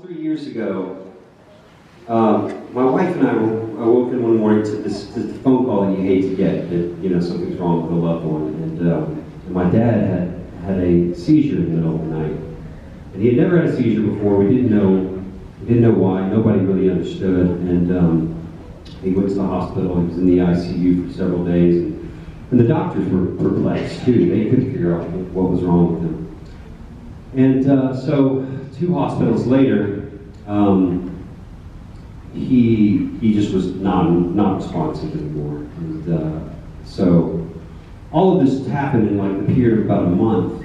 3 years ago, my wife and I were woken one morning to this phone call that you hate to get, that something's wrong with a loved one, and my dad had a seizure in the middle of the night, and he had never had a seizure before. We didn't know why. Nobody really understood, and he went to the hospital. He was in the ICU for several days, and the doctors were perplexed too. They couldn't figure out what was wrong with him. And so 2 hospitals later, he just was not responsive anymore. And so all of this happened in like the period of about a month,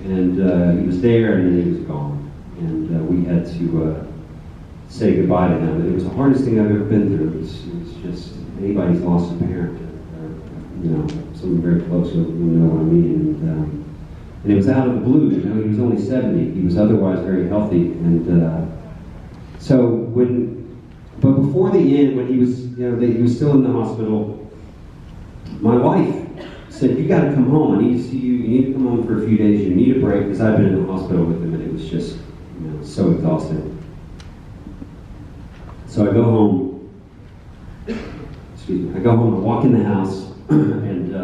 and he was there and then he was gone. And we had to say goodbye to him. And it was the hardest thing I've ever been through. It was just, anybody's lost a parent, or someone very close will know what I mean. And it was out of the blue. He was only 70. He was otherwise very healthy. And but before the end, when he was, he was still in the hospital, my wife said, "You got to come home. I need to see you. You need to come home for a few days. You need a break," because I've been in the hospital with him, and it was just, so exhausting. So I go home. Excuse me. I go home. I walk in the house, and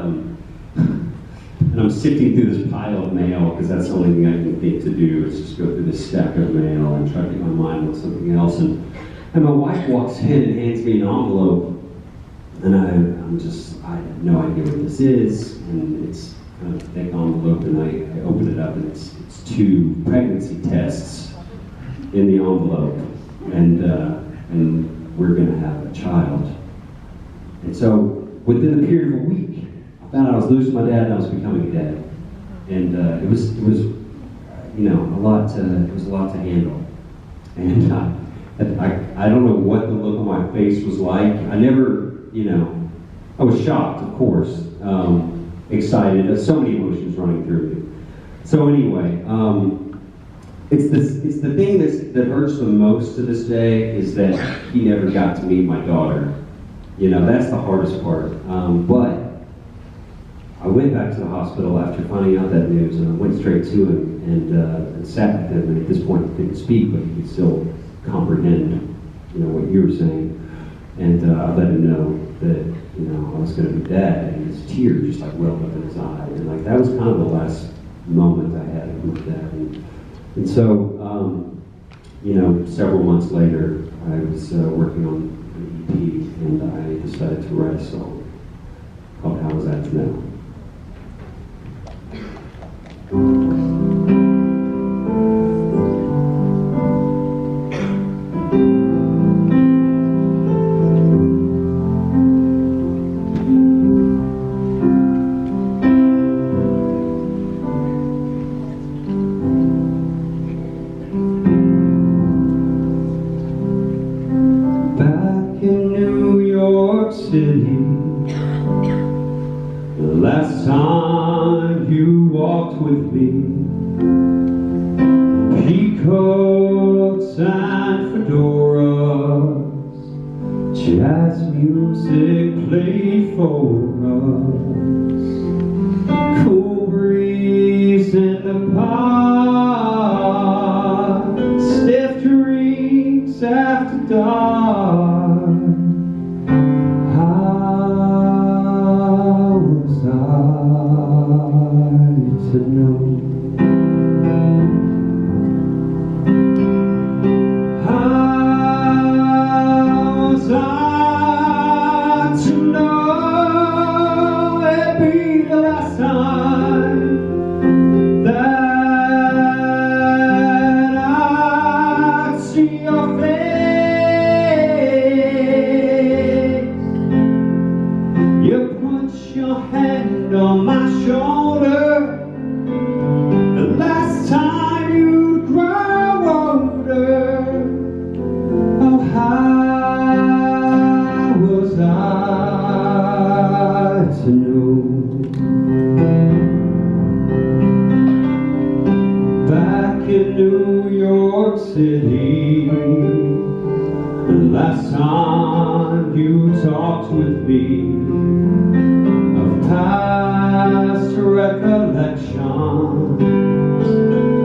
I'm sifting through this pile of mail, because that's the only thing I can think to do is just go through this stack of mail and try to get my mind on something else. And my wife walks in and hands me an envelope, and I have no idea what this is, and it's kind of a thick envelope, and I open it up, and it's 2 pregnancy tests in the envelope, and we're going to have a child. And so within the period of a week, I found out I was losing my dad and I was becoming a dad, and it was a lot to handle, and I don't know what the look on my face was like. I never, I was shocked, of course, excited, so many emotions running through me. So anyway, it's the thing that hurts the most to this day is that he never got to meet my daughter. That's the hardest part. But I went back to the hospital after finding out that news, and I went straight to him and sat with him. And at this point, he couldn't speak, but he could still comprehend, what you were saying. And I let him know that, I was going to be dad, and his tears just like welled up in his eye. And like that was kind of the last moment I had with dad. And so, several months later, I was working on an EP, and I decided to write a song called "How Was That to Know." The last time you walked with me, peacoats and fedoras, jazz music played for us, cool breeze in the park, stiff drinks after dark. To know how was I to know it'd be the last time that I'd see your face. You put your hand on my shoulder. Last time you'd grow older. Oh, how was I to know? Back in New York City, the last time you talked with me of past recollections,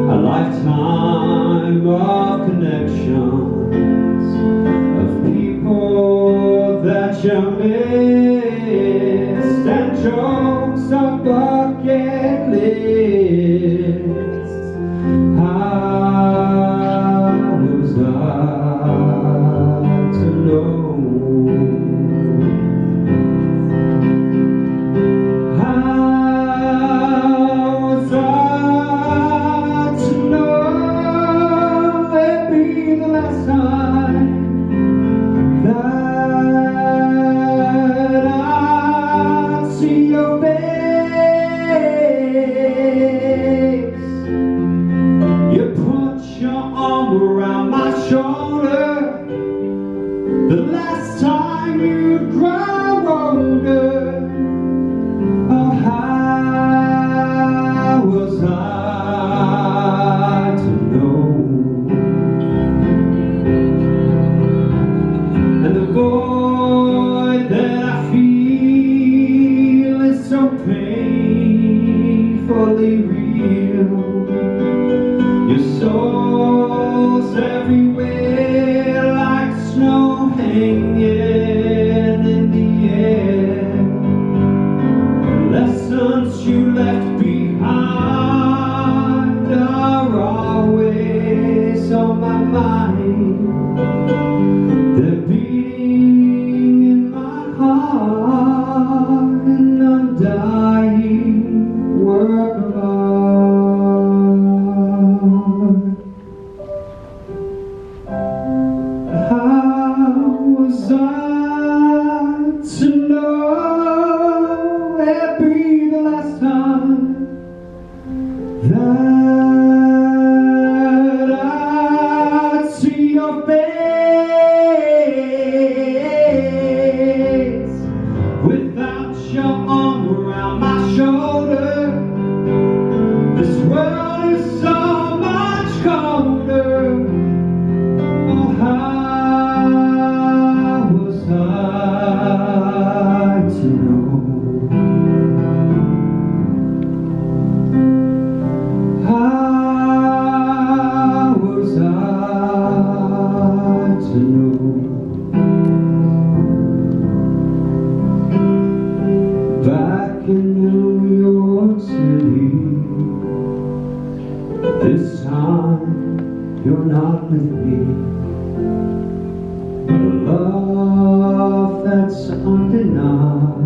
a lifetime of connection. that you missed, and jokes of bucket lists. How was I to know? Around my shoulder, the last time you grow older. Oh, how was I to know? And the void that I feel is so painfully real. Your soul's everywhere like snow hanging in the air. Lessons you left behind are always on my mind. They're beating in my heart, an undying work of art. How was I to know it'd be the last time that I'd see your face without your arm around my shoulder? This world is so much colder. Oh, how was I to know? How was I to know? Back in New York City, this time you're not with me. But a love that's undenied,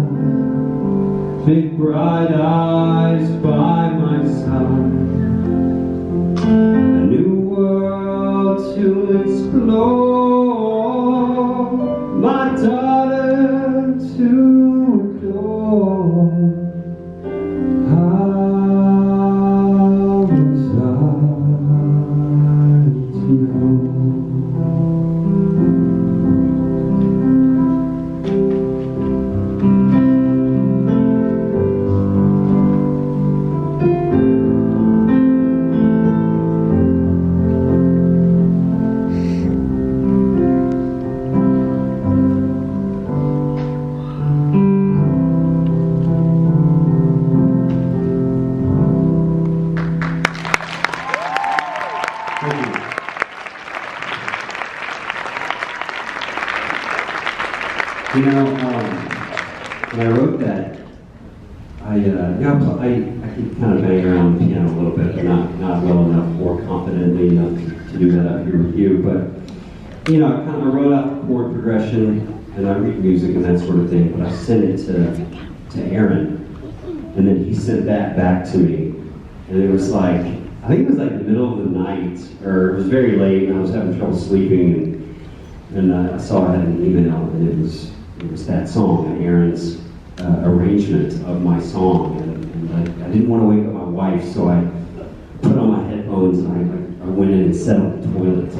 big bright eyes by my side, a new world to explore, my daughter to adore. How was I to know? You know, when I wrote that, I could kind of bang around the piano a little bit, but not well enough or confidently enough to do that out here with you. But you know, I wrote out the chord progression, and I read music and that sort of thing. But I sent it to Aaron, and then he sent that back to me, and it was like, I think it was like the middle of the night, or it was very late, and I was having trouble sleeping, and I saw I had an email, and it was that song, Aaron's arrangement of my song, and I didn't want to wake up my wife, so I put on my headphones and I went in and sat on the toilet,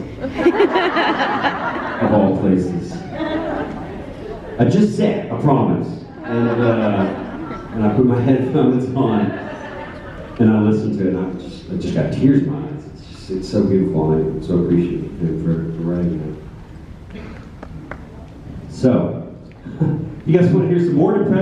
of all places. I just sat, I promise, and I put my headphones on, and I listened to it, and I just got tears in my eyes. It's so beautiful, and I'm so appreciative for writing it. So, you guys want to hear some more depressing?